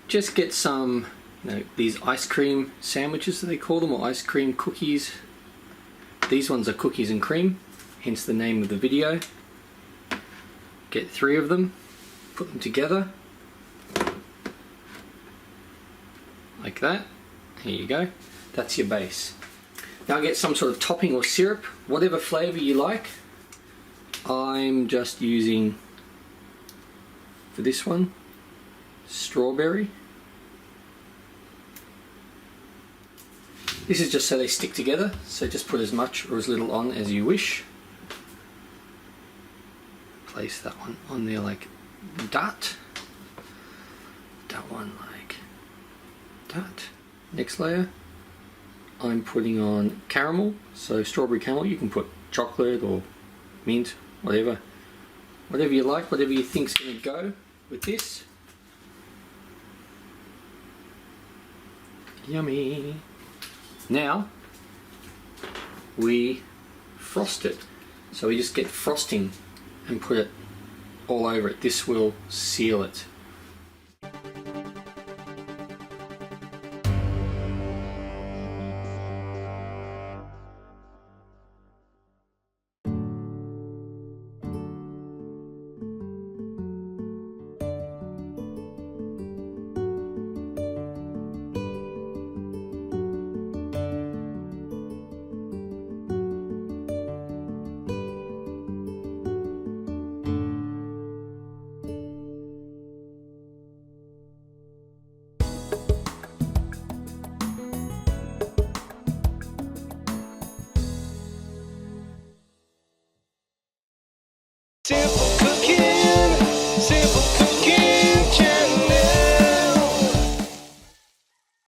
just get some, these ice cream sandwiches that they call them, or ice cream cookies. These ones are cookies and cream, hence the name of the video. Get 3 of them, put them together, like that. Here you go, that's your base. Now get some sort of topping or syrup, whatever flavour you like. I'm just using, for this one, strawberry. This is just so they stick together, so just put as much or as little on as you wish. Place that one on there like that. That one like that. Next layer, I'm putting on caramel, so strawberry caramel. You can put chocolate or mint, whatever you like, whatever you think's going to go with this. Yummy. Now we frost it, so we just get frosting and put it all over it. This will seal it.